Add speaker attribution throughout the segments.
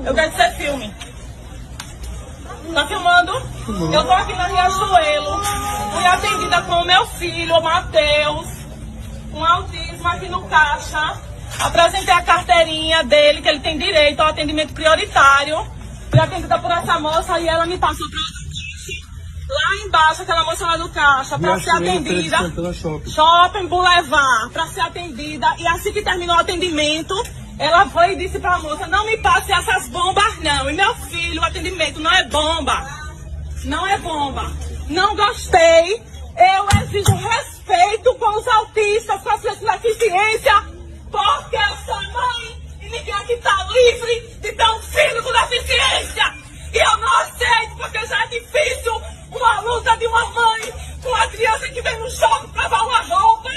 Speaker 1: Eu quero ser filme. Tá filmando? Eu tô aqui na Riachuelo. Fui atendida com o meu filho, o Matheus, com autismo aqui no caixa. Apresentei a carteirinha dele, que ele tem direito ao atendimento prioritário. Fui atendida por essa moça e ela me passou para lá embaixo, aquela moça lá do caixa, para ser atendida. Shopping Boulevard, para ser atendida. E assim que terminou o atendimento, ela foi e disse pra moça, não me passe essas bombas não. E meu filho, o atendimento não é bomba. Não é bomba. Não gostei. Eu exijo respeito com os autistas, com as pessoas com deficiência, porque eu sou mãe e ninguém aqui tá livre de ter um filho com deficiência. E eu não aceito, porque já é difícil uma luta de uma mãe com uma criança que vem no shopping pra lavar uma roupa.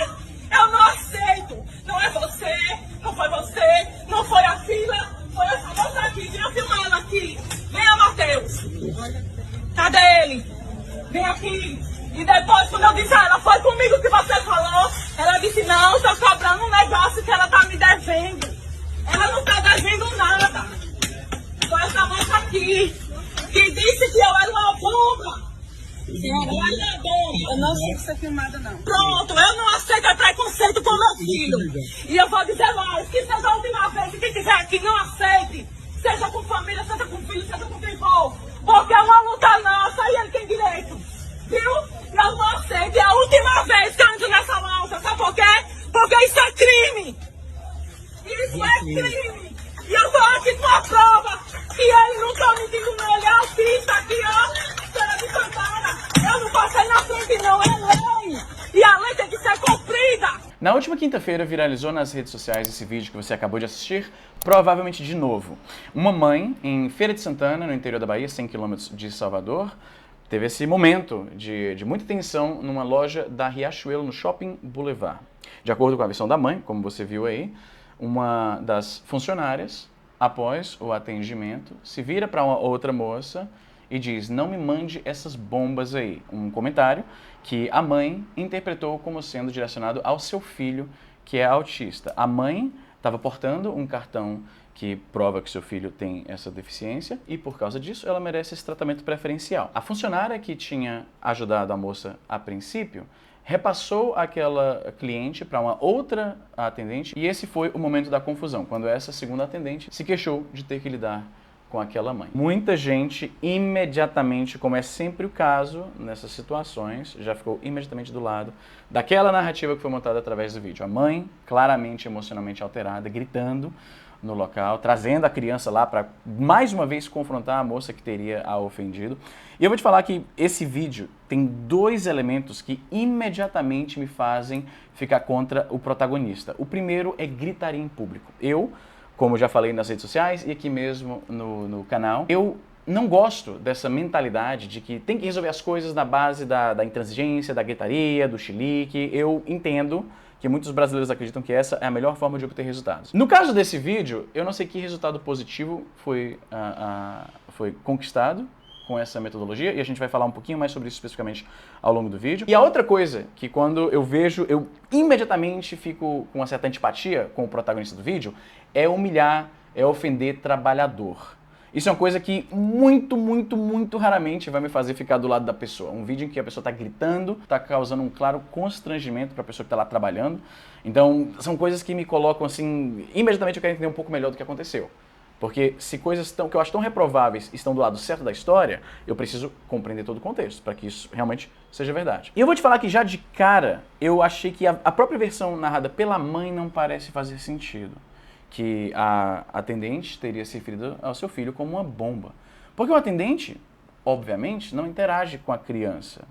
Speaker 1: Eu não aceito. Não é você, não foi você, não foi a fila, foi essa moça aqui. Venha filmar ela aqui. Venha, Matheus. Cadê ele? Vem aqui. E depois, quando eu disse a ela, foi comigo que você falou, ela disse, não, tô cobrando um negócio que ela tá me devendo. Ela não tá devendo nada. Foi essa moça aqui, que disse que eu era uma bomba. Eu não aceito ser filmada, não. Pronto, eu não aceito preconceito com meu filho. E eu vou dizer mais, que seja a última vez que quem estiver aqui não aceite. Seja com família, seja com filho, seja com quem for. Porque é uma luta nossa e ele tem direito. Viu? Eu não aceito. É a última vez que eu entro nessa luta. Sabe por quê? Porque isso é crime. Isso é crime. E eu tô aqui com a prova que ele não tá mentindo não. Ele é autista aqui, ó. Eu não passei na frente não, é lei! E a lei tem que ser cumprida!
Speaker 2: Na última quinta-feira viralizou nas redes sociais esse vídeo que você acabou de assistir, provavelmente de novo. Uma mãe em Feira de Santana, no interior da Bahia, 100 km de Salvador, teve esse momento de muita tensão numa loja da Riachuelo, no Shopping Boulevard. De acordo com a versão da mãe, como você viu aí, uma das funcionárias, após o atendimento, se vira para uma outra moça e diz, não me mande essas bombas aí. Um comentário que a mãe interpretou como sendo direcionado ao seu filho, que é autista. A mãe estava portando um cartão que prova que seu filho tem essa deficiência e, por causa disso, ela merece esse tratamento preferencial. A funcionária que tinha ajudado a moça a princípio repassou aquela cliente para uma outra atendente e esse foi o momento da confusão, quando essa segunda atendente se queixou de ter que lidar com aquela mãe. Muita gente imediatamente, como é sempre o caso nessas situações, já ficou imediatamente do lado daquela narrativa que foi montada através do vídeo. A mãe, claramente emocionalmente alterada, gritando no local, trazendo a criança lá para mais uma vez confrontar a moça que teria a ofendido. E eu vou te falar que esse vídeo tem dois elementos que imediatamente me fazem ficar contra o protagonista. O primeiro é gritaria em público. Como já falei nas redes sociais e aqui mesmo no canal, eu não gosto dessa mentalidade de que tem que resolver as coisas na base da intransigência, da gritaria, do chilique. Eu entendo que muitos brasileiros acreditam que essa é a melhor forma de obter resultados. No caso desse vídeo, eu não sei que resultado positivo foi conquistado com essa metodologia, e a gente vai falar um pouquinho mais sobre isso especificamente ao longo do vídeo. E a outra coisa, que quando eu vejo, eu imediatamente fico com uma certa antipatia com o protagonista do vídeo, é humilhar, é ofender trabalhador. Isso é uma coisa que muito raramente vai me fazer ficar do lado da pessoa. Um vídeo em que a pessoa está gritando, está causando um claro constrangimento para a pessoa que está lá trabalhando. Então, são coisas que me colocam assim, imediatamente eu quero entender um pouco melhor do que aconteceu. Porque se coisas que eu acho tão reprováveis estão do lado certo da história, eu preciso compreender todo o contexto, para que isso realmente seja verdade. E eu vou te falar que já de cara, eu achei que a própria versão narrada pela mãe não parece fazer sentido. Que a atendente teria se referido ao seu filho como uma bomba. Porque o atendente, obviamente, não interage com a criança.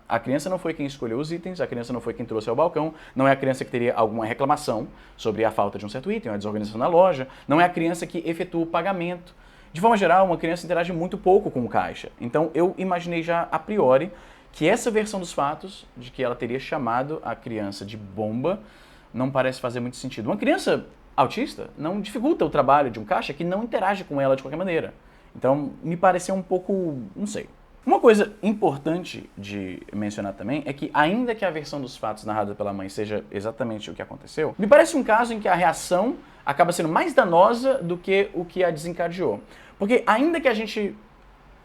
Speaker 2: A criança não foi quem escolheu os itens, a criança não foi quem trouxe ao balcão, não é a criança que teria alguma reclamação sobre a falta de um certo item, uma desorganização na loja, não é a criança que efetua o pagamento. De forma geral, uma criança interage muito pouco com o caixa. Então eu imaginei já a priori que essa versão dos fatos, de que ela teria chamado a criança de bomba, não parece fazer muito sentido. Uma criança autista não dificulta o trabalho de um caixa que não interage com ela de qualquer maneira. Então me pareceu um pouco, não sei. Uma coisa importante de mencionar também é que, ainda que a versão dos fatos narrada pela mãe seja exatamente o que aconteceu, me parece um caso em que a reação acaba sendo mais danosa do que o que a desencadeou. Porque ainda que a gente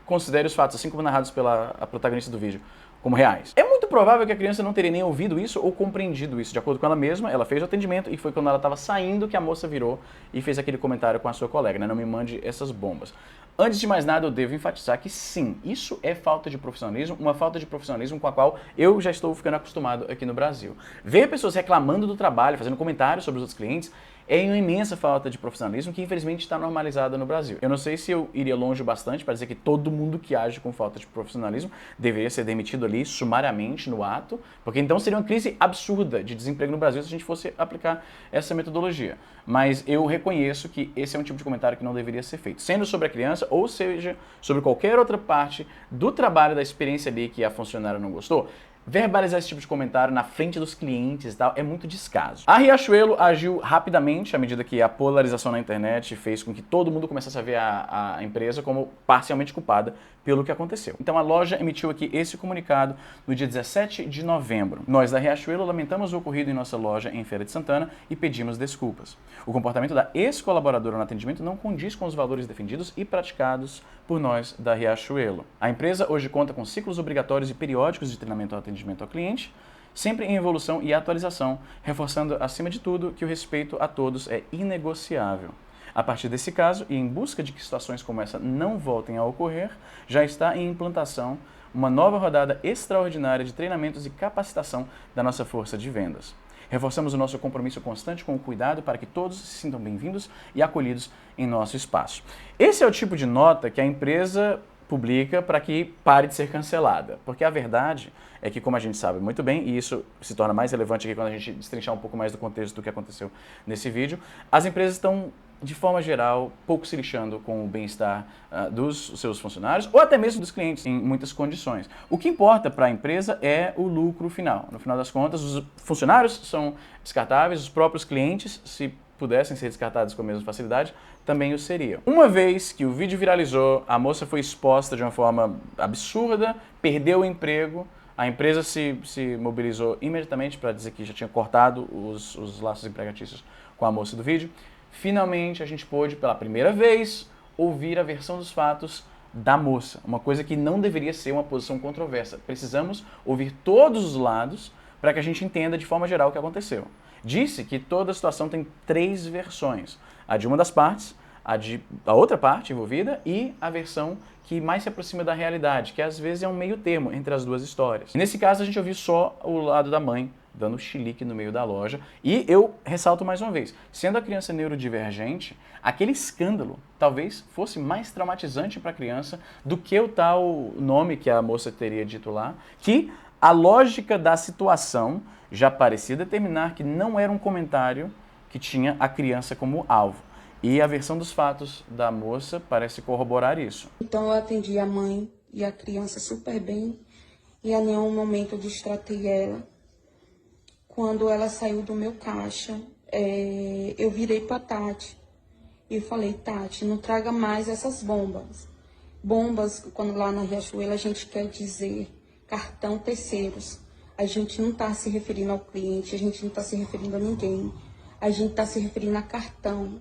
Speaker 2: considere os fatos, assim como narrados pela protagonista do vídeo, como reais, é muito provável que a criança não teria nem ouvido isso ou compreendido isso. De acordo com ela mesma, ela fez o atendimento e foi quando ela estava saindo que a moça virou e fez aquele comentário com a sua colega, né? Não me mande essas bombas. Antes de mais nada, eu devo enfatizar que sim, isso é falta de profissionalismo, uma falta de profissionalismo com a qual eu já estou ficando acostumado aqui no Brasil. Ver pessoas reclamando do trabalho, fazendo comentários sobre os outros clientes, é uma imensa falta de profissionalismo que infelizmente está normalizada no Brasil. Eu não sei se eu iria longe bastante para dizer que todo mundo que age com falta de profissionalismo deveria ser demitido ali sumariamente no ato, porque então seria uma crise absurda de desemprego no Brasil se a gente fosse aplicar essa metodologia. Mas eu reconheço que esse é um tipo de comentário que não deveria ser feito, sendo sobre a criança ou seja sobre qualquer outra parte do trabalho, da experiência ali que a funcionária não gostou. Verbalizar esse tipo de comentário na frente dos clientes e tal é muito descaso. A Riachuelo agiu rapidamente à medida que a polarização na internet fez com que todo mundo começasse a ver a empresa como parcialmente culpada pelo que aconteceu. Então a loja emitiu aqui esse comunicado no dia 17 de novembro. Nós da Riachuelo lamentamos o ocorrido em nossa loja em Feira de Santana e pedimos desculpas. O comportamento da ex-colaboradora no atendimento não condiz com os valores defendidos e praticados por nós da Riachuelo. A empresa hoje conta com ciclos obrigatórios e periódicos de treinamento ao atendimento ao cliente, sempre em evolução e atualização, reforçando acima de tudo que o respeito a todos é inegociável. A partir desse caso, e em busca de que situações como essa não voltem a ocorrer, já está em implantação uma nova rodada extraordinária de treinamentos e capacitação da nossa força de vendas. Reforçamos o nosso compromisso constante com o cuidado para que todos se sintam bem-vindos e acolhidos em nosso espaço. Esse é o tipo de nota que a empresa publica para que pare de ser cancelada. Porque a verdade é que, como a gente sabe muito bem, e isso se torna mais relevante aqui quando a gente destrinchar um pouco mais do contexto do que aconteceu nesse vídeo, as empresas estão, de forma geral, pouco se lixando com o bem-estar dos seus funcionários ou até mesmo dos clientes, em muitas condições. O que importa para a empresa é o lucro final. No final das contas, os funcionários são descartáveis, os próprios clientes, se pudessem ser descartados com a mesma facilidade, também o seriam. Uma vez que o vídeo viralizou, a moça foi exposta de uma forma absurda, perdeu o emprego, a empresa se mobilizou imediatamente para dizer que já tinha cortado os laços empregatícios com a moça do vídeo. Finalmente, a gente pôde, pela primeira vez, ouvir a versão dos fatos da moça, uma coisa que não deveria ser uma posição controversa. Precisamos ouvir todos os lados para que a gente entenda de forma geral o que aconteceu. Disse que toda a situação tem 3 versões, a de uma das partes, a outra parte envolvida e a versão que mais se aproxima da realidade, que às vezes é um meio termo entre as duas histórias. E nesse caso a gente ouviu só o lado da mãe, dando chilique no meio da loja. E eu ressalto mais uma vez, sendo a criança neurodivergente, aquele escândalo talvez fosse mais traumatizante para a criança do que o tal nome que a moça teria dito lá, que a lógica da situação já parecia determinar que não era um comentário que tinha a criança como alvo. E a versão dos fatos da moça parece corroborar isso.
Speaker 3: Então eu atendi a mãe e a criança super bem e a nenhum momento eu distratei ela. Quando ela saiu do meu caixa, eu virei para Tati e falei, Tati, não traga mais essas bombas. Bombas, quando lá na Riachuelo a gente quer dizer cartão terceiros. A gente não está se referindo ao cliente, a gente não está se referindo a ninguém. A gente está se referindo a cartão.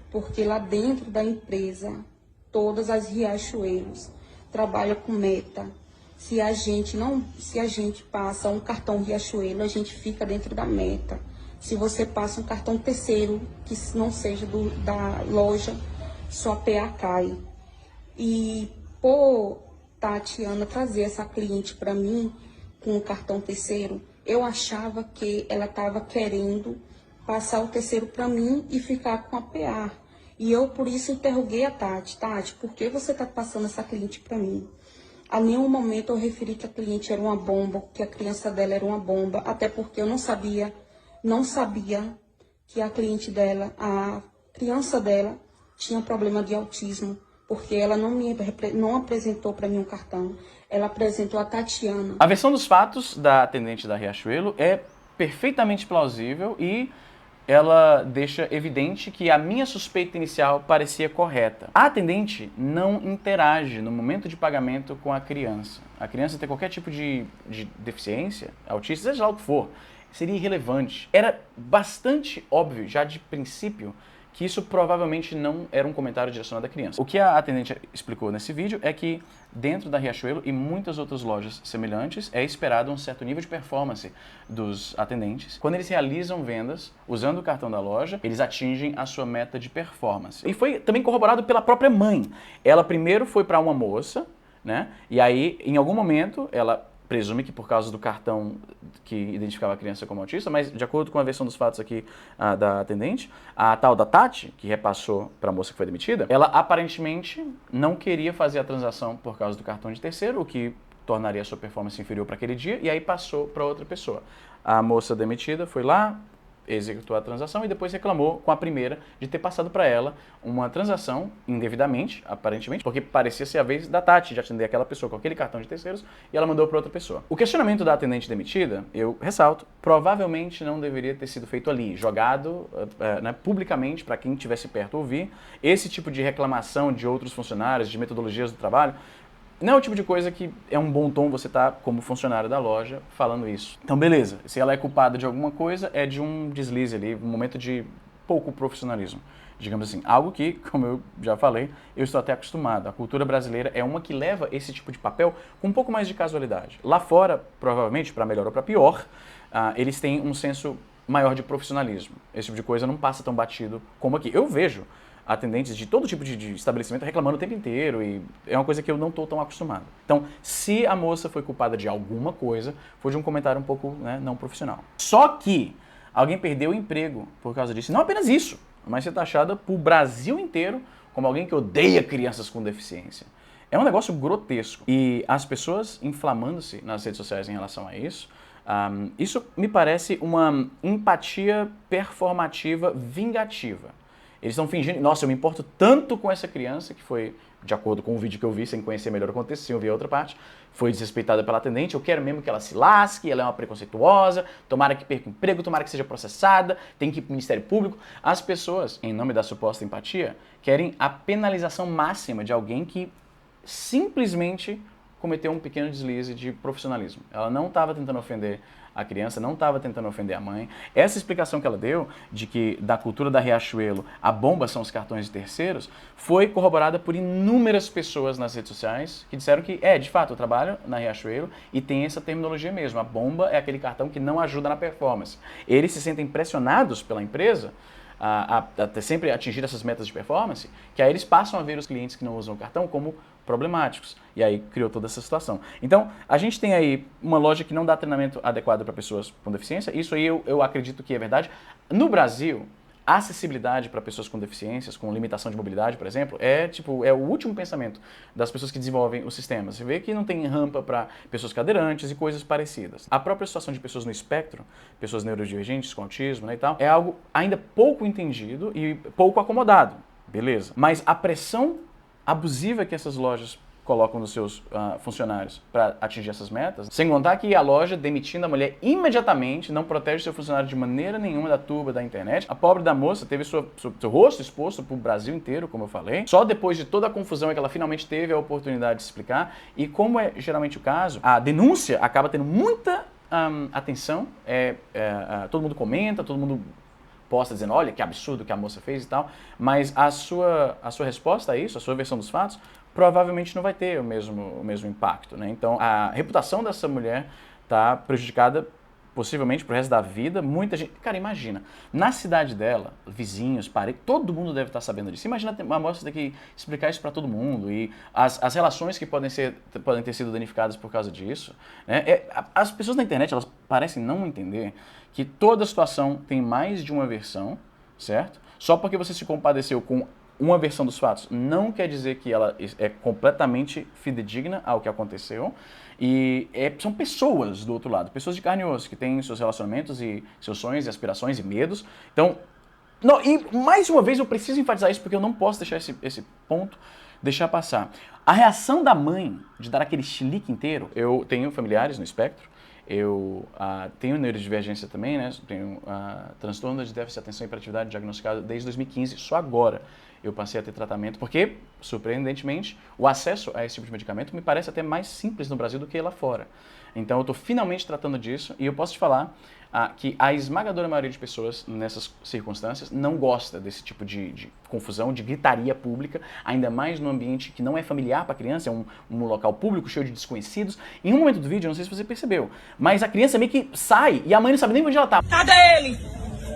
Speaker 3: Porque lá dentro da empresa, todas as Riachuelos trabalham com meta. Se a gente passa um cartão Riachuelo, a gente fica dentro da meta. Se você passa um cartão terceiro, que não seja da loja, sua PA cai. E por Tatiana trazer essa cliente para mim com o cartão terceiro, eu achava que ela estava querendo passar o terceiro para mim e ficar com a PA. E eu, por isso, interroguei a Tati. Tati, por que você está passando essa cliente para mim? A nenhum momento eu referi que a cliente era uma bomba, que a criança dela era uma bomba, até porque eu não sabia que a cliente dela, a criança dela, tinha problema de autismo, porque ela não apresentou para mim um cartão, ela apresentou a Tatiana.
Speaker 2: A versão dos fatos da atendente da Riachuelo é perfeitamente plausível e ela deixa evidente que a minha suspeita inicial parecia correta. A atendente não interage no momento de pagamento com a criança. A criança tem qualquer tipo de deficiência, autista, seja lá o que for, seria irrelevante. Era bastante óbvio, já de princípio, que isso provavelmente não era um comentário direcionado à criança. O que a atendente explicou nesse vídeo é que dentro da Riachuelo e muitas outras lojas semelhantes é esperado um certo nível de performance dos atendentes. Quando eles realizam vendas usando o cartão da loja, eles atingem a sua meta de performance. E foi também corroborado pela própria mãe. Ela primeiro foi para uma moça, né? E aí, em algum momento, ela presume que por causa do cartão que identificava a criança como autista, mas de acordo com a versão dos fatos aqui da atendente, a tal da Tati, que repassou para a moça que foi demitida, ela aparentemente não queria fazer a transação por causa do cartão de terceiro, o que tornaria a sua performance inferior para aquele dia, e aí passou para outra pessoa. A moça demitida foi lá, executou a transação e depois reclamou com a primeira de ter passado para ela uma transação indevidamente, aparentemente, porque parecia ser a vez da Tati de atender aquela pessoa com aquele cartão de terceiros e ela mandou para outra pessoa. O questionamento da atendente demitida, eu ressalto, provavelmente não deveria ter sido feito ali, jogado né, publicamente para quem estivesse perto ouvir. Esse tipo de reclamação de outros funcionários, de metodologias do trabalho, não é o tipo de coisa que é um bom tom você estar como funcionário da loja falando isso. Então beleza, se ela é culpada de alguma coisa, é de um deslize ali, um momento de pouco profissionalismo. Digamos assim, algo que, como eu já falei, eu estou até acostumado. A cultura brasileira é uma que leva esse tipo de papel com um pouco mais de casualidade. Lá fora, provavelmente, para melhor ou para pior, eles têm um senso maior de profissionalismo. Esse tipo de coisa não passa tão batido como aqui. Eu vejo atendentes de todo tipo de estabelecimento reclamando o tempo inteiro e é uma coisa que eu não estou tão acostumado. Então, se a moça foi culpada de alguma coisa, foi de um comentário um pouco não profissional. Só que alguém perdeu o emprego por causa disso. Não apenas isso, mas ser taxada por Brasil inteiro como alguém que odeia crianças com deficiência. É um negócio grotesco. E as pessoas inflamando-se nas redes sociais em relação a isso, isso me parece uma empatia performativa vingativa. Eles estão fingindo, nossa, eu me importo tanto com essa criança, que foi, de acordo com o vídeo que eu vi, sem conhecer melhor o contexto, sem ouvir a outra parte, foi desrespeitada pela atendente, eu quero mesmo que ela se lasque, ela é uma preconceituosa, tomara que perca o emprego, tomara que seja processada, tem que ir para o Ministério Público. As pessoas, em nome da suposta empatia, querem a penalização máxima de alguém que simplesmente cometeu um pequeno deslize de profissionalismo. Ela não estava tentando ofender a criança, não estava tentando ofender a mãe. Essa explicação que ela deu, de que da cultura da Riachuelo a bomba são os cartões de terceiros, foi corroborada por inúmeras pessoas nas redes sociais que disseram que, de fato, eu trabalho na Riachuelo e tem essa terminologia mesmo. A bomba é aquele cartão que não ajuda na performance. Eles se sentem pressionados pela empresa a sempre atingir essas metas de performance, que aí eles passam a ver os clientes que não usam o cartão como problemáticos. E aí criou toda essa situação. Então, a gente tem aí uma loja que não dá treinamento adequado para pessoas com deficiência. Isso aí eu acredito que é verdade. No Brasil, a acessibilidade para pessoas com deficiências, com limitação de mobilidade, por exemplo, é o último pensamento das pessoas que desenvolvem os sistemas. Você vê que não tem rampa para pessoas cadeirantes e coisas parecidas. A própria situação de pessoas no espectro, pessoas neurodivergentes com autismo e tal, é algo ainda pouco entendido e pouco acomodado. Beleza. Mas a pressão abusiva que essas lojas colocam nos seus funcionários para atingir essas metas, sem contar que a loja, demitindo a mulher imediatamente, não protege seu funcionário de maneira nenhuma da turba da internet. A pobre da moça teve seu rosto exposto para o Brasil inteiro, como eu falei. Só depois de toda a confusão é que ela finalmente teve a oportunidade de explicar. E como é geralmente o caso, a denúncia acaba tendo muita atenção, todo mundo comenta, todo mundo posta dizendo, olha que absurdo que a moça fez e tal, mas a sua resposta a isso, a sua versão dos fatos, provavelmente não vai ter o mesmo impacto, né? Então, a reputação dessa mulher está prejudicada possivelmente pro resto da vida. Muita gente... Cara, imagina, na cidade dela, vizinhos, parentes, todo mundo deve estar sabendo disso. Imagina uma moça ter que explicar isso para todo mundo e as relações que podem ter sido danificadas por causa disso, né? As pessoas na internet, elas parecem não entender que toda situação tem mais de uma versão, certo? Só porque você se compadeceu com uma versão dos fatos não quer dizer que ela é completamente fidedigna ao que aconteceu. E são pessoas do outro lado, pessoas de carne e osso, que têm seus relacionamentos e seus sonhos e aspirações e medos. Então, e mais uma vez eu preciso enfatizar isso porque eu não posso deixar esse ponto deixar passar. A reação da mãe de dar aquele chilique inteiro, eu tenho familiares no espectro, Eu tenho neurodivergência também, né? Tenho transtorno de déficit de atenção e hiperatividade diagnosticado desde 2015, só agora eu passei a ter tratamento, porque, surpreendentemente, o acesso a esse tipo de medicamento me parece até mais simples no Brasil do que lá fora. Então eu estou finalmente tratando disso e eu posso te falar que a esmagadora maioria de pessoas nessas circunstâncias não gosta desse tipo de confusão, de gritaria pública, ainda mais num ambiente que não é familiar para a criança, é um local público cheio de desconhecidos. Em um momento do vídeo, eu não sei se você percebeu, mas a criança meio que sai e a mãe não sabe nem onde ela tá.
Speaker 1: Cadê ele?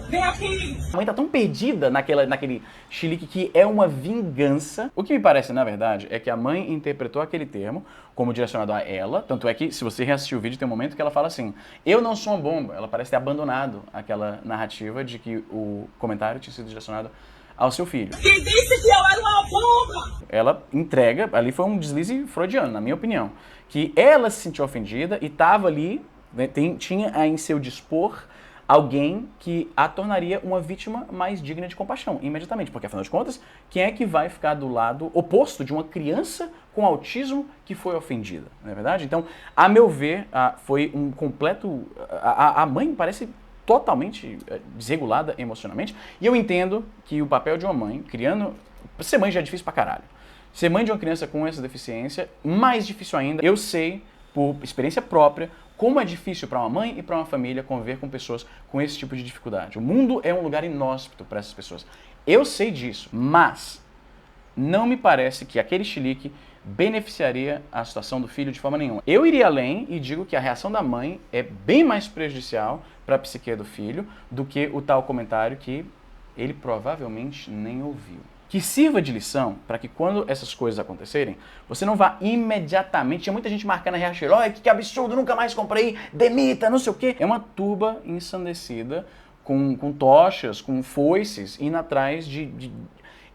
Speaker 1: Vem aqui!
Speaker 2: A mãe tá tão perdida naquele chilique que é uma vingança. O que me parece, na verdade, é que a mãe interpretou aquele termo como direcionado a ela. Tanto é que, se você reassistir o vídeo, tem um momento que ela fala assim: eu não sou uma bomba. Ela parece ter abandonado aquela narrativa de que o comentário tinha sido direcionado ao seu filho.
Speaker 1: Quem disse que eu era uma bomba?
Speaker 2: Ela entrega, ali foi um deslize freudiano, na minha opinião, que ela se sentiu ofendida e estava ali, né, tinha em seu dispor alguém que a tornaria uma vítima mais digna de compaixão, imediatamente. Porque, afinal de contas, quem é que vai ficar do lado oposto de uma criança com autismo que foi ofendida, não é verdade? Então, a meu ver, foi um completo... A mãe parece totalmente desregulada emocionalmente, e eu entendo que o papel de uma mãe, criando... Ser mãe já é difícil pra caralho. Ser mãe de uma criança com essa deficiência, mais difícil ainda. Eu sei, por experiência própria, como é difícil para uma mãe e para uma família conviver com pessoas com esse tipo de dificuldade. O mundo é um lugar inóspito para essas pessoas. Eu sei disso, mas não me parece que aquele chilique beneficiaria a situação do filho de forma nenhuma. Eu iria além e digo que a reação da mãe é bem mais prejudicial para a psique do filho do que o tal comentário que ele provavelmente nem ouviu. Que sirva de lição para que quando essas coisas acontecerem, você não vá imediatamente... Tinha muita gente marcando a Riachuelo, olha que absurdo, nunca mais comprei, demita, não sei o quê. É uma turba ensandecida, com tochas, com foices, indo atrás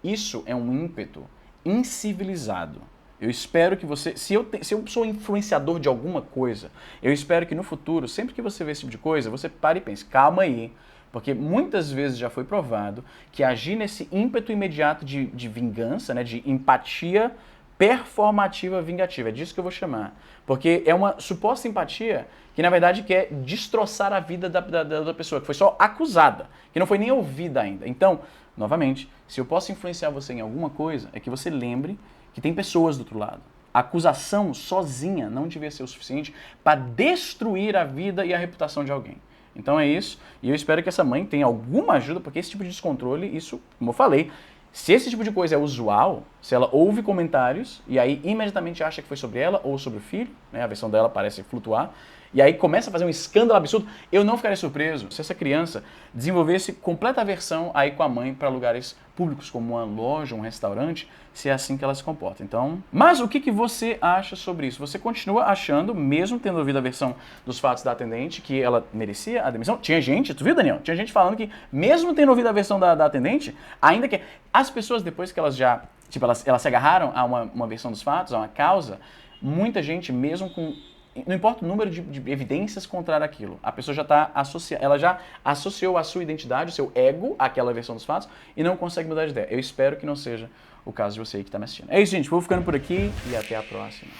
Speaker 2: Isso é um ímpeto incivilizado. Eu espero que você... Se eu sou influenciador de alguma coisa, eu espero que no futuro, sempre que você vê esse tipo de coisa, você pare e pense, calma aí. Porque muitas vezes já foi provado que agir nesse ímpeto imediato de vingança, né, de empatia performativa vingativa, é disso que eu vou chamar. Porque é uma suposta empatia que, na verdade, quer destroçar a vida da pessoa, que foi só acusada, que não foi nem ouvida ainda. Então, novamente, se eu posso influenciar você em alguma coisa, é que você lembre que tem pessoas do outro lado. A acusação sozinha não devia ser o suficiente para destruir a vida e a reputação de alguém. Então é isso, e eu espero que essa mãe tenha alguma ajuda, porque esse tipo de descontrole, isso, como eu falei, se esse tipo de coisa é usual, se ela ouve comentários e aí imediatamente acha que foi sobre ela ou sobre o filho, né, a versão dela parece flutuar, e aí começa a fazer um escândalo absurdo, eu não ficaria surpreso se essa criança desenvolvesse completa aversão aí com a mãe para lugares públicos, como uma loja, um restaurante, se é assim que ela se comporta. Então, mas o que você acha sobre isso? Você continua achando, mesmo tendo ouvido a versão dos fatos da atendente, que ela merecia a demissão? Tinha gente, tu viu, Daniel? Tinha gente falando que, mesmo tendo ouvido a versão da atendente, ainda que as pessoas, depois que elas já, tipo, elas se agarraram a uma versão dos fatos, a uma causa, muita gente, mesmo com... Não importa o número de evidências contrárias àquilo, a pessoa já está associada, ela já associou a sua identidade, o seu ego, àquela versão dos fatos e não consegue mudar de ideia. Eu espero que não seja o caso de você aí que está me assistindo. É isso, gente. Vou ficando por aqui e até a próxima.